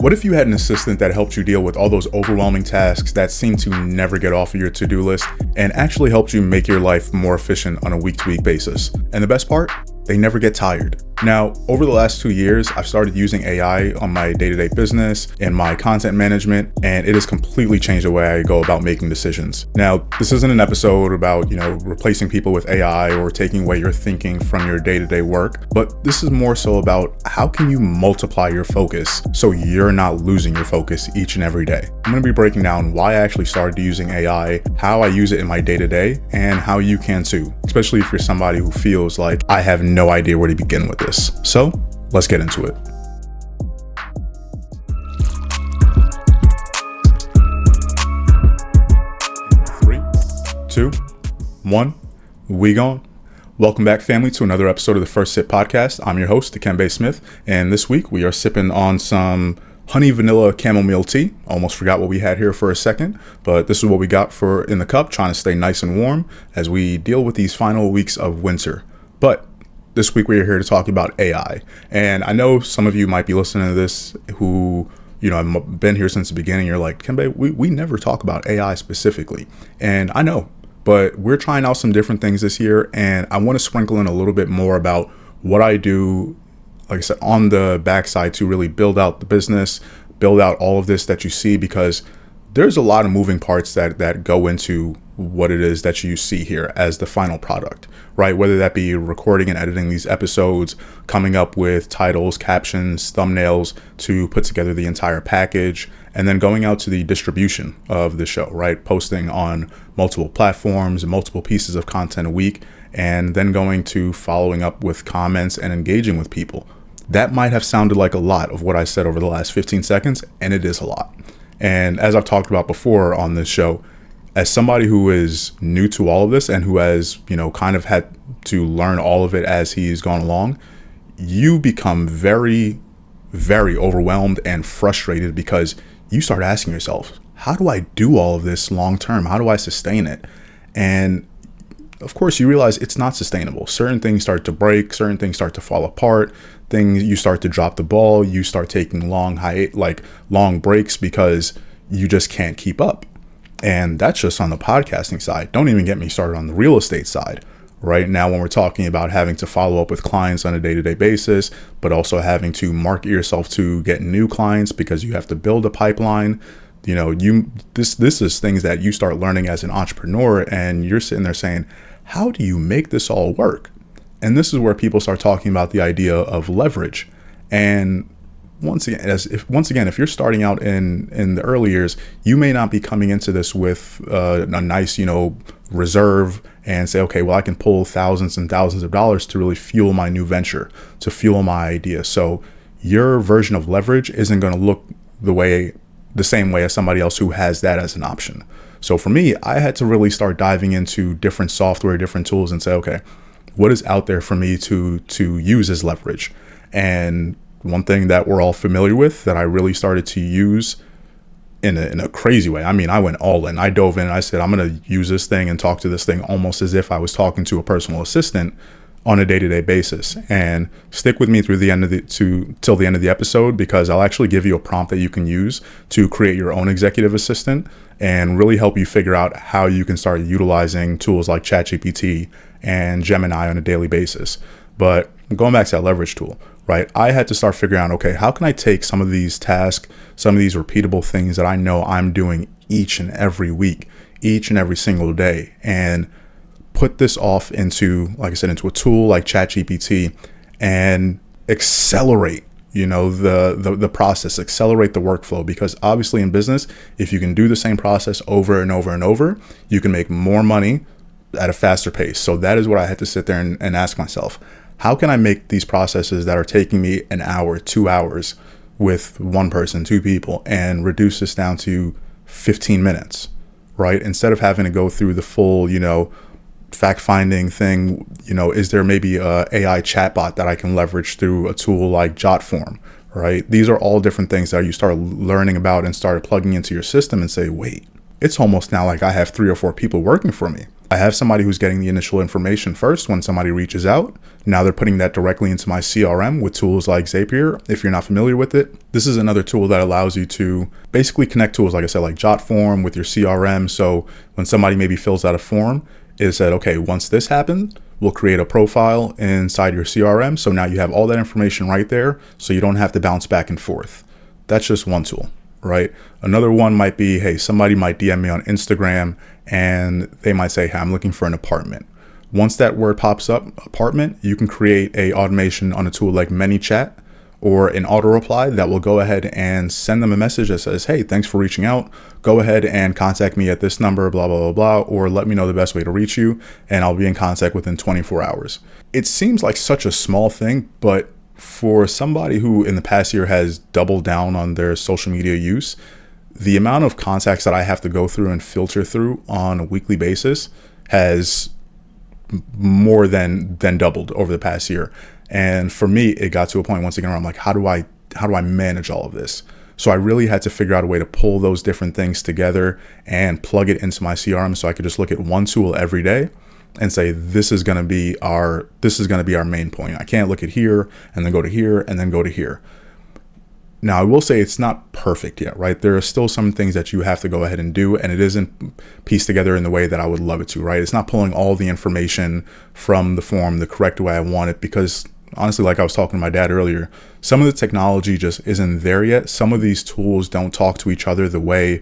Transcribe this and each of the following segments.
What if you had an assistant that helped you deal with all those overwhelming tasks that seem to never get off of your to-do list and actually helped you make your life more efficient on a week-to-week basis? And the best part? They never get tired. Now, over the last 2 years, I've started using AI on my day-to-day business and my content management, and it has completely changed the way I go about making decisions. Now, this isn't an episode about, replacing people with AI or taking away your thinking from your day-to-day work, but this is more so about how can you multiply your focus so you're not losing your focus each and every day. I'm going to be breaking down why I actually started using AI, how I use it in my day-to-day, and how you can too, especially if you're somebody who feels like I have no idea where to begin with this. So let's get into it. Three, two, one, we gone. Welcome back, family, to another episode of the First Sip Podcast. I'm your host, Dikembe Smith, and this week we are sipping on some honey vanilla chamomile tea. Almost forgot what we had here for a second, but this is what we got for in the cup, trying to stay nice and warm as we deal with these final weeks of winter. But this week we are here to talk about AI, and I know some of you might be listening to this who have been here since the beginning. You're like, Kembe, we never talk about AI specifically, and I know, but we're trying out some different things this year, and I want to sprinkle in a little bit more about what I do, like I said, on the backside to really build out the business, build out all of this that you see, because there's a lot of moving parts that go into what it is that you see here as the final product, right? Whether that be recording and editing these episodes, coming up with titles, captions, thumbnails to put together the entire package, and then going out to the distribution of the show, right? Posting on multiple platforms, multiple pieces of content a week, and then going to following up with comments and engaging with people. That might have sounded like a lot of what I said over the last 15 seconds, and it is a lot. And as I've talked about before on this show, as somebody who is new to all of this and who has, kind of had to learn all of it as he's gone along, you become very, very overwhelmed and frustrated because you start asking yourself, how do I do all of this long term? How do I sustain it? And of course, you realize it's not sustainable. Certain things start to break, certain things start to fall apart, you start to drop the ball, you start taking long breaks because you just can't keep up. And that's just on the podcasting side. Don't even get me started on the real estate side. Right now, when we're talking about having to follow up with clients on a day-to-day basis, but also having to market yourself to get new clients because you have to build a pipeline. This is things that you start learning as an entrepreneur, and you're sitting there saying, how do you make this all work? And this is where people start talking about the idea of leverage. And once again, if you're starting out in the early years, you may not be coming into this with a nice, reserve and say, okay, well, I can pull thousands and thousands of dollars to really fuel my new venture, to fuel my idea. So your version of leverage isn't going to look the same way as somebody else who has that as an option. So for me, I had to really start diving into different software, different tools, and say, okay, what is out there for me to use as leverage? And one thing that we're all familiar with that I really started to use in a crazy way. I mean, I went all in. I dove in and I said, I'm going to use this thing and talk to this thing almost as if I was talking to a personal assistant on a day-to-day basis. And stick with me through the end of till the end of the episode, because I'll actually give you a prompt that you can use to create your own executive assistant and really help you figure out how you can start utilizing tools like ChatGPT and Gemini on a daily basis. But going back to that leverage tool, right? I had to start figuring out, okay, how can I take some of these tasks, some of these repeatable things that I know I'm doing each and every week, each and every single day, and put this off into, like I said, into a tool like ChatGPT and accelerate, the process, accelerate the workflow. Because obviously in business, if you can do the same process over and over and over, you can make more money at a faster pace. So that is what I had to sit there and ask myself. How can I make these processes that are taking me an hour, 2 hours with one person, two people, and reduce this down to 15 minutes, right? Instead of having to go through the full, fact-finding thing, is there maybe a AI chatbot that I can leverage through a tool like JotForm, right? These are all different things that you start learning about and start plugging into your system and say, wait, it's almost now like I have 3 or 4 people working for me. I have somebody who's getting the initial information first when somebody reaches out. Now they're putting that directly into my CRM with tools like Zapier. If you're not familiar with it, this is another tool that allows you to basically connect tools, like I said, like Jotform with your CRM. So when somebody maybe fills out a form, it said, okay, once this happens, we'll create a profile inside your CRM. So now you have all that information right there, so you don't have to bounce back and forth. That's just one tool, right? Another one might be, hey, somebody might DM me on Instagram and they might say, hey, I'm looking for an apartment. Once that word pops up, apartment, you can create a automation on a tool like ManyChat or an auto-reply that will go ahead and send them a message that says, hey, thanks for reaching out. Go ahead and contact me at this number, blah, blah, blah, blah, or let me know the best way to reach you, and I'll be in contact within 24 hours. It seems like such a small thing, but for somebody who in the past year has doubled down on their social media use, the amount of contacts that I have to go through and filter through on a weekly basis has more than doubled over the past year. And for me, it got to a point once again where I'm like, how do I manage all of this? So I really had to figure out a way to pull those different things together and plug it into my CRM so I could just look at one tool every day and say, this is going to be our main point. I can't look at here and then go to here and then go to here. Now, I will say it's not perfect yet, right? There are still some things that you have to go ahead and do, and it isn't pieced together in the way that I would love it to, right? It's not pulling all the information from the form the correct way I want it, because honestly, like I was talking to my dad earlier, some of the technology just isn't there yet. Some of these tools don't talk to each other the way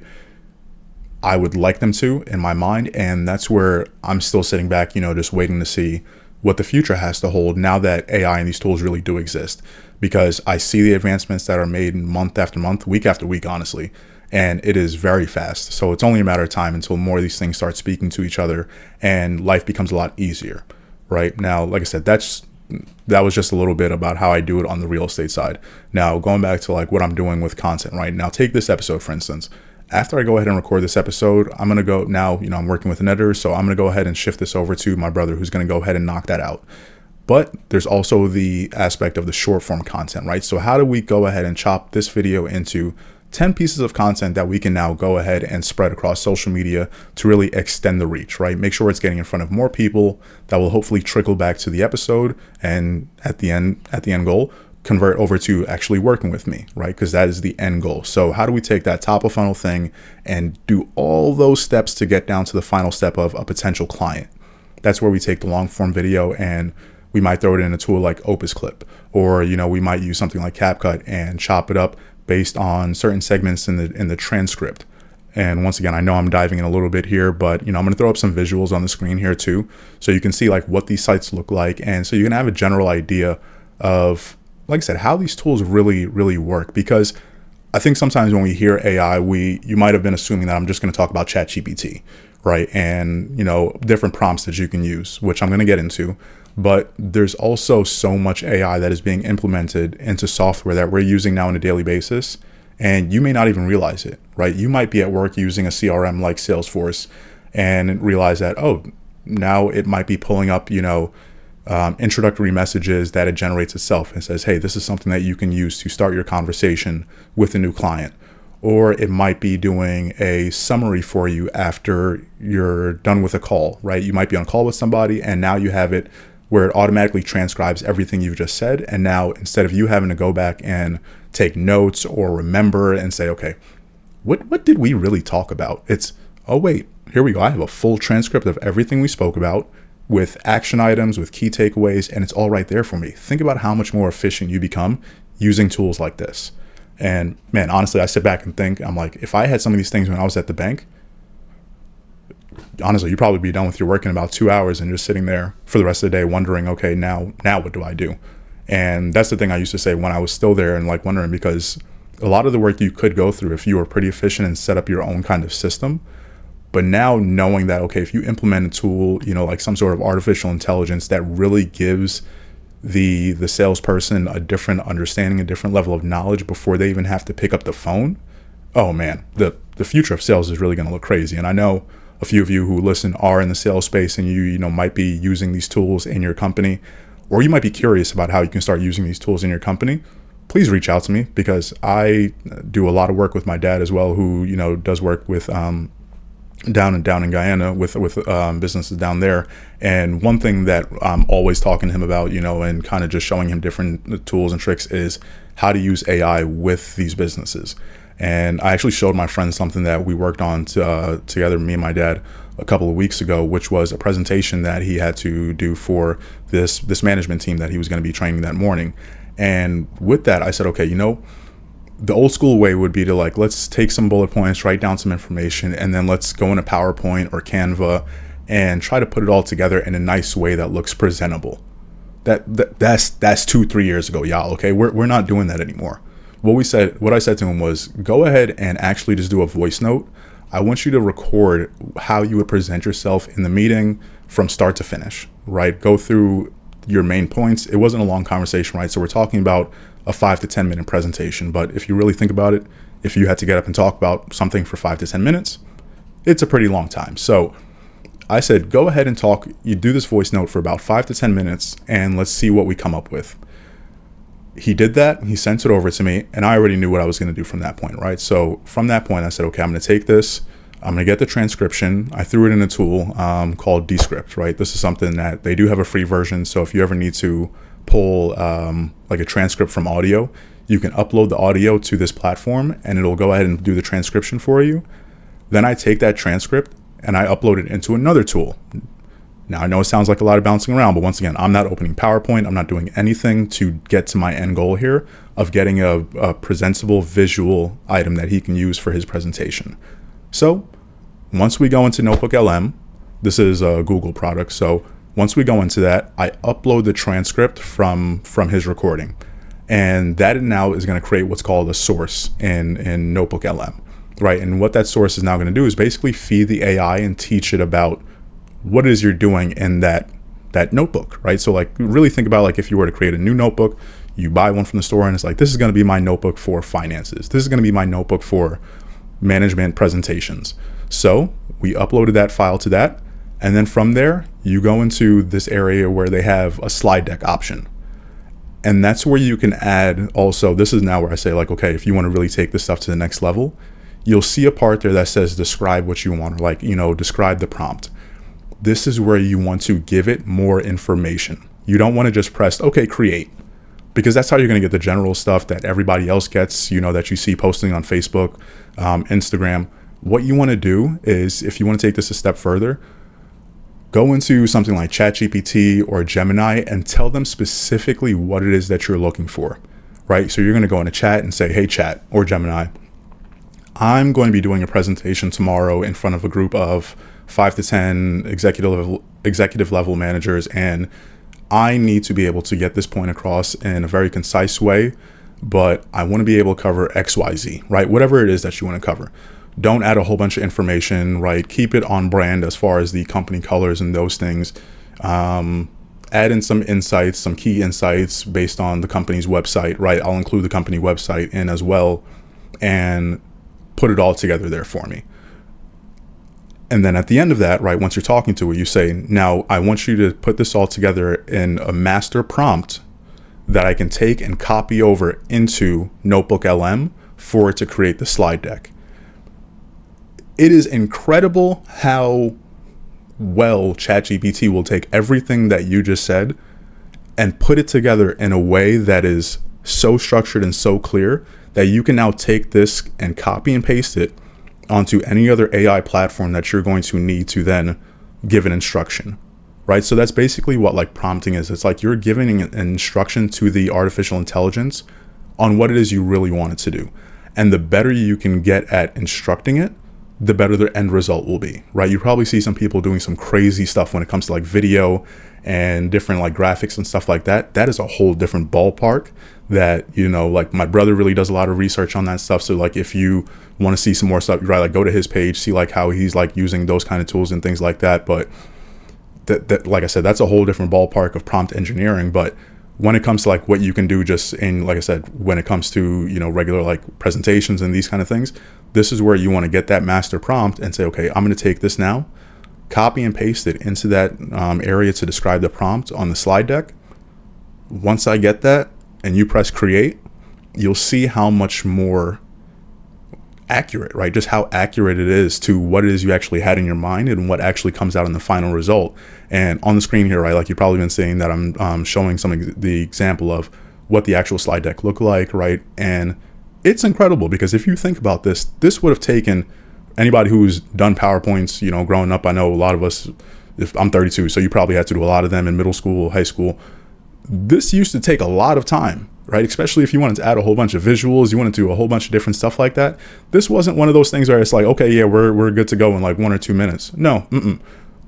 I would like them to in my mind, and that's where I'm still sitting back, just waiting to see what the future has to hold now that AI and these tools really do exist. Because I see the advancements that are made month after month, week after week, honestly, and it is very fast. So it's only a matter of time until more of these things start speaking to each other and life becomes a lot easier, right? Now, like I said, that was just a little bit about how I do it on the real estate side. Now, going back to like what I'm doing with content, right? Now, take this episode, for instance. After I go ahead and record this episode, I'm going to go now, I'm working with an editor, so I'm going to go ahead and shift this over to my brother, who's going to go ahead and knock that out. But there's also the aspect of the short form content, right? So how do we go ahead and chop this video into 10 pieces of content that we can now go ahead and spread across social media to really extend the reach, right? Make sure it's getting in front of more people that will hopefully trickle back to the episode, and at the end goal, convert over to actually working with me, right? Because that is the end goal. So how do we take that top of funnel thing and do all those steps to get down to the final step of a potential client? That's where we take the long form video and we might throw it in a tool like Opus Clip, or we might use something like CapCut and chop it up based on certain segments in the transcript. And once again, I know I'm diving in a little bit here, but I'm going to throw up some visuals on the screen here too, so you can see like what these sites look like, and so you can have a general idea of, like I said, how these tools really work. Because I think sometimes when we hear AI, you might have been assuming that I'm just going to talk about ChatGPT, right? And different prompts that you can use, which I'm going to get into. But there's also so much AI that is being implemented into software that we're using now on a daily basis, and you may not even realize it, right? You might be at work using a CRM like Salesforce and realize that, now it might be pulling up, introductory messages that it generates itself and says, hey, this is something that you can use to start your conversation with a new client. Or it might be doing a summary for you after you're done with a call, right? You might be on a call with somebody and now you have it where it automatically transcribes everything you've just said. And now instead of you having to go back and take notes or remember and say, okay, what did we really talk about? It's, oh wait, here we go. I have a full transcript of everything we spoke about with action items, with key takeaways, and it's all right there for me. Think about how much more efficient you become using tools like this. And man, honestly, I sit back and think, I'm like, if I had some of these things when I was at the bank, honestly, you'd probably be done with your work in about 2 hours and just sitting there for the rest of the day wondering, okay, now what do I do? And that's the thing I used to say when I was still there and like wondering, because a lot of the work you could go through if you were pretty efficient and set up your own kind of system. But now knowing that, okay, if you implement a tool, like some sort of artificial intelligence that really gives the salesperson a different understanding, a different level of knowledge before they even have to pick up the phone, oh man, the future of sales is really going to look crazy. And I know a few of you who listen are in the sales space, and you might be using these tools in your company, or you might be curious about how you can start using these tools in your company. Please reach out to me, because I do a lot of work with my dad as well, who does work with down in Guyana with businesses down there. And one thing that I'm always talking to him about, and kind of just showing him different tools and tricks is how to use AI with these businesses. And I actually showed my friend something that we worked on together, me and my dad, a couple of weeks ago, which was a presentation that he had to do for this management team that he was going to be training that morning. And with that, I said, okay, the old school way would be to let's take some bullet points, write down some information, and then let's go into PowerPoint or Canva and try to put it all together in a nice way that looks presentable. That's 2-3 years ago, y'all. Okay, we're not doing that anymore. What I said to him was, go ahead and actually just do a voice note. I want you to record how you would present yourself in the meeting from start to finish, right? Go through your main points. It wasn't a long conversation, right? So we're talking about a 5 to 10 minute presentation. But if you really think about it, if you had to get up and talk about something for 5 to 10 minutes, it's a pretty long time. So I said, go ahead and talk. You do this voice note for about 5 to 10 minutes and let's see what we come up with. He did that. He sent it over to me and I already knew what I was going to do from that point, right? So from that point, I said, okay, I'm going to take this. I'm going to get the transcription. I threw it in a tool called Descript, right? This is something that they do have a free version. So if you ever need to pull like a transcript from audio, you can upload the audio to this platform and it'll go ahead and do the transcription for you. Then I take that transcript and I upload it into another tool. Now, I know it sounds like a lot of bouncing around, but once again, I'm not opening PowerPoint. I'm not doing anything to get to my end goal here of getting a presentable visual item that he can use for his presentation. So once we go into NotebookLM, this is a Google product. So once we go into that, I upload the transcript from his recording. And that now is going to create what's called a source in NotebookLM, right? And what that source is now going to do is basically feed the AI and teach it about what it is you're doing in that notebook, right? So really think about if you were to create a new notebook, you buy one from the store and it's this is going to be my notebook for finances. This is going to be my notebook for management presentations. So we uploaded that file to that. And then from there, you go into this area where they have a slide deck option. And that's where you can add also, this is now where I say okay, if you want to really take this stuff to the next level, you'll see a part there that says describe what you want, or describe the prompt. This is where you want to give it more information. You don't want to just press, okay, create, because that's how you're going to get the general stuff that everybody else gets, that you see posting on Facebook, Instagram. What you want to do is, if you want to take this a step further, go into something like ChatGPT or Gemini and tell them specifically what it is that you're looking for, right? So you're going to go into chat and say, hey, chat or Gemini, I'm going to be doing a presentation tomorrow in front of a group of 5 to 10 executive level managers, and I need to be able to get this point across in a very concise way, but I want to be able to cover XYZ, right? Whatever it is that you want to cover. Don't add a whole bunch of information, right? Keep it on brand as far as the company colors and those things. Add in some insights, some key insights based on the company's website, right? I'll include the company website in as well and put it all together there for me. And then at the end of that, right, once you're talking to it, you say, now I want you to put this all together in a master prompt that I can take and copy over into NotebookLM for it to create the slide deck. It is incredible how well ChatGPT will take everything that you just said and put it together in a way that is so structured and so clear that you can now take this and copy and paste it onto any other AI platform that you're going to need to then give an instruction, right? So that's basically what prompting is. It's you're giving an instruction to the artificial intelligence on what it is you really want it to do. And the better you can get at instructing it, the better the end result will be, right? You probably see some people doing some crazy stuff when it comes to video and different graphics and stuff like that. That is a whole different ballpark that, my brother really does a lot of research on that stuff. So if you want to see some more stuff, right, go to his page, see how he's using those kind of tools and things like that. But that like I said, that's a whole different ballpark of prompt engineering. But when it comes to what you can do just in, like I said, when it comes to, regular presentations and these kind of things, this is where you want to get that master prompt and say, okay, I'm going to take this now, copy and paste it into that area to describe the prompt on the slide deck. Once I get that and you press create, you'll see how much more accurate, right? Just how accurate it is to what it is you actually had in your mind and what actually comes out in the final result. And on the screen here, right, like you've probably been seeing that I'm showing the example of what the actual slide deck looked like, right? And it's incredible, because if you think about this would have taken anybody who's done PowerPoints, growing up. I know a lot of us, if I'm 32, so you probably had to do a lot of them in middle school, high school. This used to take a lot of time, right? Especially if you wanted to add a whole bunch of visuals, you wanted to do a whole bunch of different stuff like that. This wasn't one of those things where it's like, okay, yeah, we're good to go in like 1 or 2 minutes. No,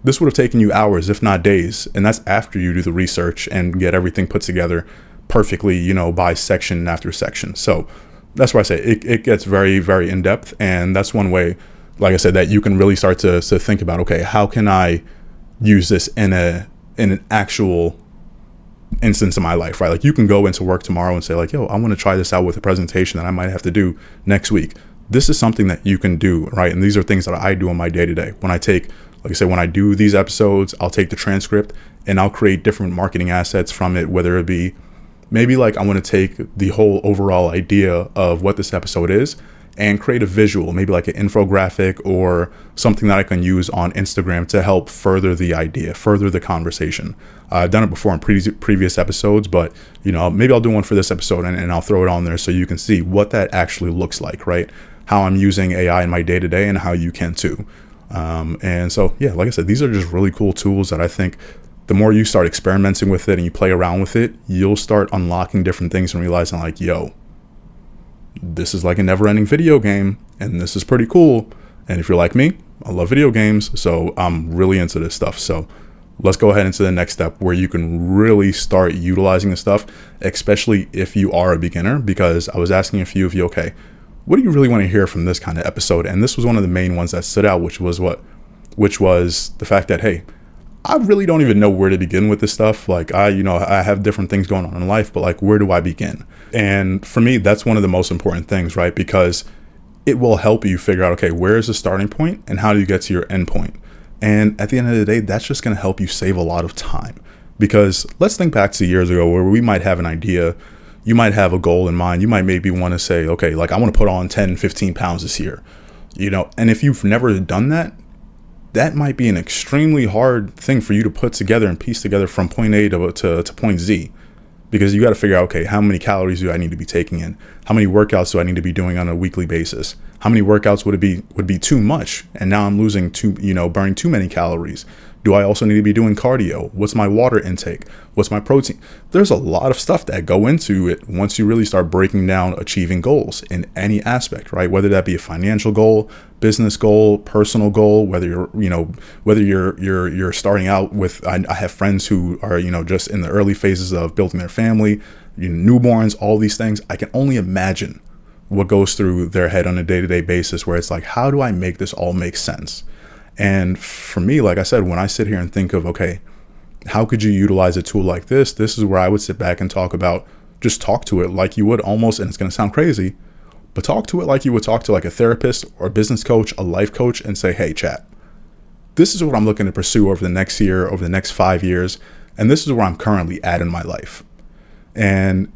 this would have taken you hours, if not days. And that's after you do the research and get everything put together perfectly, by section after section. So that's why I say it gets very, very in depth. And that's one way, like I said, that you can really start to think about, okay, how can I use this in an actual instance of my life, right? Like you can go into work tomorrow and say like, yo, I want to try this out with a presentation that I might have to do next week. This is something that you can do, right? And these are things that I do on my day-to-day. When I take, like I said, when I do these episodes, I'll take the transcript and I'll create different marketing assets from it, whether it be maybe like I want to take the whole overall idea of what this episode is and create a visual, maybe like an infographic or something that I can use on Instagram to help further the idea, further the conversation. I've done it before in previous episodes, but maybe I'll do one for this episode and I'll throw it on there so you can see what that actually looks like, right? How I'm using AI in my day-to-day and how you can too. And so, yeah, like I said, these are just really cool tools that I think the more you start experimenting with it and you play around with it, you'll start unlocking different things and realizing like, yo, this is like a never-ending video game and this is pretty cool. And if you're like me, I love video games, so I'm really into this stuff. So let's go ahead into the next step where you can really start utilizing this stuff, especially if you are a beginner, because I was asking a few of you, okay, what do you really want to hear from this kind of episode? And this was one of the main ones that stood out, which was the fact that, hey, I really don't even know where to begin with this stuff. Like I have different things going on in life, but like, where do I begin? And for me, that's one of the most important things, right? Because it will help you figure out, okay, where is the starting point and how do you get to your end point? And at the end of the day, that's just going to help you save a lot of time. Because let's think back to years ago where we might have an idea, you might have a goal in mind. You might maybe want to say, okay, like I want to put on 10, 15 pounds this year, and if you've never done that, that might be an extremely hard thing for you to put together and piece together from point A to point Z, because you got to figure out, okay, how many calories do I need to be taking in? How many workouts do I need to be doing on a weekly basis? How many workouts would be too much? And now I'm losing burning too many calories. Do I also need to be doing cardio? What's my water intake? What's my protein? There's a lot of stuff that go into it once you really start breaking down achieving goals in any aspect, right? Whether that be a financial goal, business goal, personal goal, whether you're starting out with, I have friends who are, just in the early phases of building their family, newborns, all these things. I can only imagine what goes through their head on a day-to-day basis, where it's like, how do I make this all make sense? And for me, like I said, when I sit here and think of, okay, how could you utilize a tool like this? This is where I would sit back and talk to it like you would almost, and it's going to sound crazy, but talk to it like you would talk to like a therapist or a business coach, a life coach, and say, hey, chat, this is what I'm looking to pursue over the next year, over the next 5 years. And this is where I'm currently at in my life. And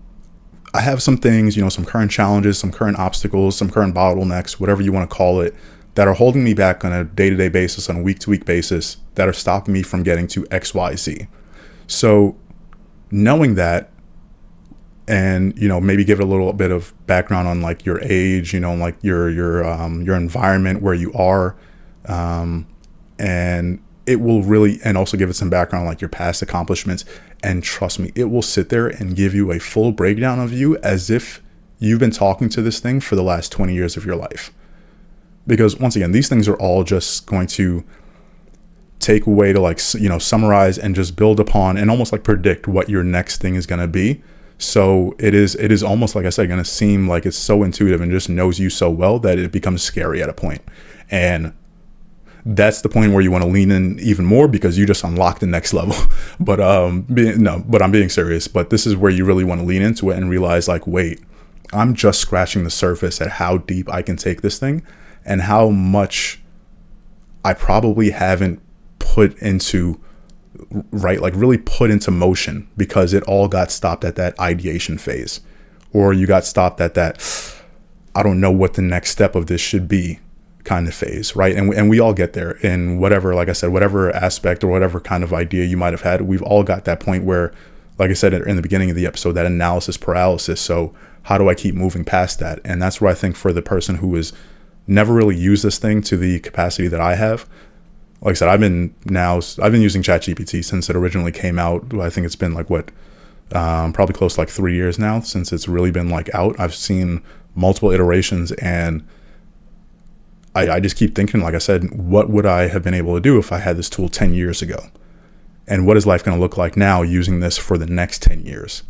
I have some things, some current challenges, some current obstacles, some current bottlenecks, whatever you want to call it, that are holding me back on a day-to-day basis, on a week-to-week basis, that are stopping me from getting to X, Y, Z. So knowing that, and maybe give it a little bit of background on like your age, like your environment where you are, and it will really, and also give it some background on like your past accomplishments. And trust me, it will sit there and give you a full breakdown of you as if you've been talking to this thing for the last 20 years of your life. Because once again, these things are all just going to take away to like, summarize and just build upon and almost like predict what your next thing is going to be. So it is almost, like I said, going to seem like it's so intuitive and just knows you so well that it becomes scary at a point. And that's the point where you want to lean in even more, because you just unlock the next level. But I'm being serious. But this is where you really want to lean into it and realize like, wait, I'm just scratching the surface at how deep I can take this thing and how much I probably haven't put into, right, like really put into motion, because it all got stopped at that ideation phase, or you got stopped at that, I don't know what the next step of this should be kind of phase, right? And we all get there in whatever, like I said, whatever aspect or whatever kind of idea you might have had. We've all got that point where, like I said in the beginning of the episode, that analysis paralysis. So how do I keep moving past that? And that's where I think for the person who has never really used this thing to the capacity that I have, like I said, I've been using ChatGPT since it originally came out. I think it's been like probably close to like 3 years now since it's really been like out. I've seen multiple iterations, and I just keep thinking, like I said, what would I have been able to do if I had this tool 10 years ago? And what is life going to look like now using this for the next 10 years?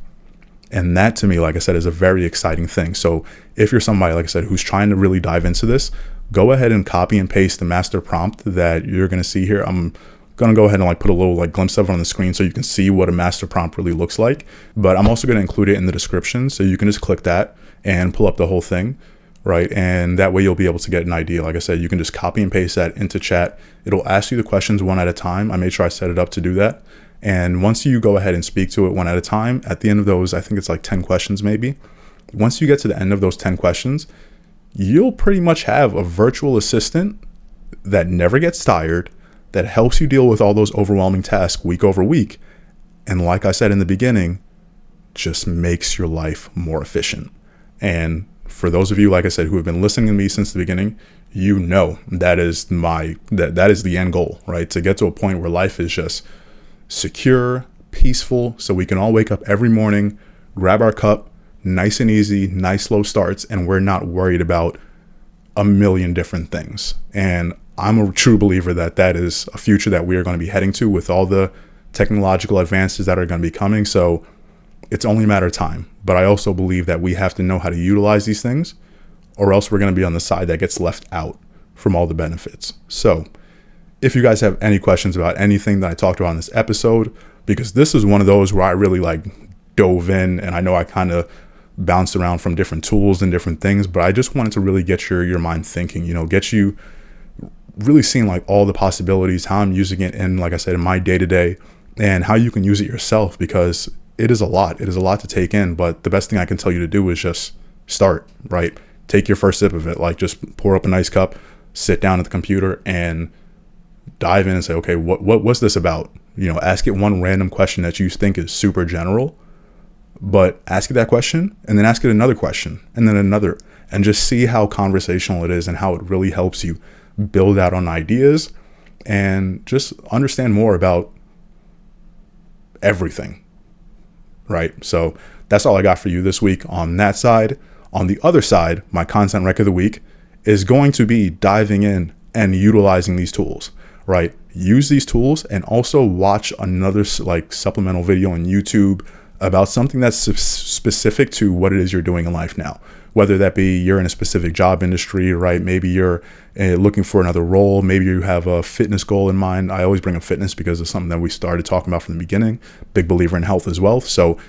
And that to me, like I said, is a very exciting thing. So if you're somebody, like I said, who's trying to really dive into this, go ahead and copy and paste the master prompt that you're going to see here. I'm going to go ahead and like put a little like glimpse of it on the screen so you can see what a master prompt really looks like. But I'm also going to include it in the description, so you can just click that and pull up the whole thing, right? And that way you'll be able to get an idea. Like I said, you can just copy and paste that into chat. It'll ask you the questions one at a time. I made sure I set it up to do that. And once you go ahead and speak to it one at a time, at the end of those, I think it's like 10 questions maybe. Once you get to the end of those 10 questions, you'll pretty much have a virtual assistant that never gets tired, that helps you deal with all those overwhelming tasks week over week. And like I said in the beginning, just makes your life more efficient. And for those of you, like I said, who have been listening to me since the beginning, you know that is that is the end goal, right? To get to a point where life is just secure, peaceful, so we can all wake up every morning, grab our cup, nice and easy, nice slow starts, and we're not worried about a million different things. And I'm a true believer that that is a future that we are going to be heading to with all the technological advances that are going to be coming. So it's only a matter of time. But I also believe that we have to know how to utilize these things, or else we're going to be on the side that gets left out from all the benefits. So if you guys have any questions about anything that I talked about in this episode, because this is one of those where I really like dove in, and I know I kind of bounced around from different tools and different things, but I just wanted to really get your mind thinking, get you really seeing like all the possibilities, how I'm using it in, like I said, in my day-to-day, and how you can use it yourself, because it is a lot to take in. But the best thing I can tell you to do is just start, right? Take your first sip of it, like just pour up a nice cup, sit down at the computer and dive in and say, okay, what's this about? Ask it one random question that you think is super general, but ask it that question and then ask it another question and then another, and just see how conversational it is and how it really helps you build out on ideas and just understand more about everything, right? So that's all I got for you this week on that side. On the other side, my content rec of the week is going to be diving in and utilizing these tools, right? Use these tools and also watch another like supplemental video on YouTube about something that's specific to what it is you're doing in life now. Whether that be you're in a specific job industry, right? Maybe you're looking for another role. Maybe you have a fitness goal in mind. I always bring up fitness because it's something that we started talking about from the beginning. Big believer in health as well. So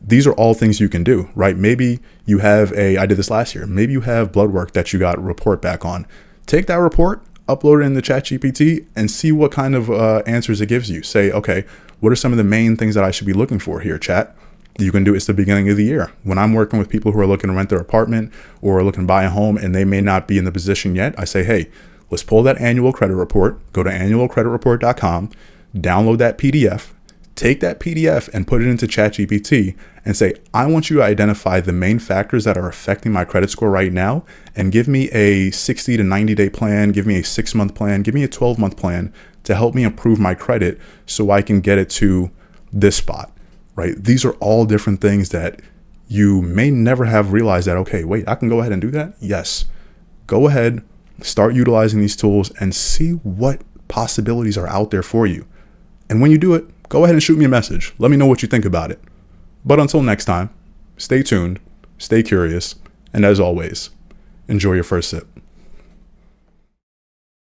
these are all things you can do, right? Maybe you have I did this last year. Maybe you have blood work that you got a report back on. Take that report, upload it in the ChatGPT, and see what kind of answers it gives you. Say, okay, what are some of the main things that I should be looking for here, chat? You can do it's the beginning of the year. When I'm working with people who are looking to rent their apartment or looking to buy a home and they may not be in the position yet, I say, hey, let's pull that annual credit report, go to annualcreditreport.com, download that PDF, take that PDF and put it into ChatGPT and say, I want you to identify the main factors that are affecting my credit score right now and give me a 60 to 90 day plan, give me a 6-month plan, give me a 12-month plan to help me improve my credit so I can get it to this spot, right? These are all different things that you may never have realized that, okay, wait, I can go ahead and do that? Yes. Go ahead, start utilizing these tools and see what possibilities are out there for you. And when you do it, go ahead and shoot me a message. Let me know what you think about it. But until next time, stay tuned, stay curious, and as always, enjoy your first sip.